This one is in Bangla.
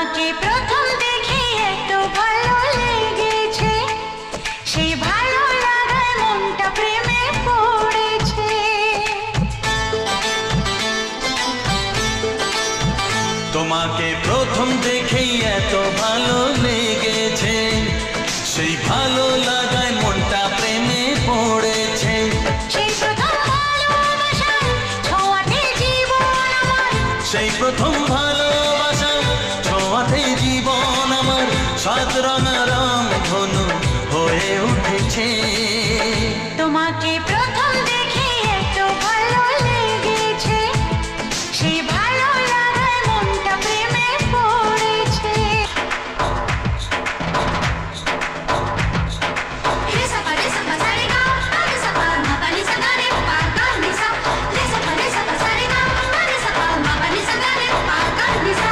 তোমাকে প্রথম দেখে এত ভালো লেগেছে, সেই ভালো লাগায় মনটা প্রেমে পড়েছে। তোমাকে প্রথম দেখেই এত ভালো লেগেছে, সেই ভালো লাগায় মনটা প্রেমে পড়েছে। সেই প্রথম ভালোবাসার ছোঁয়াতে জীবন আমার, সেই প্রথম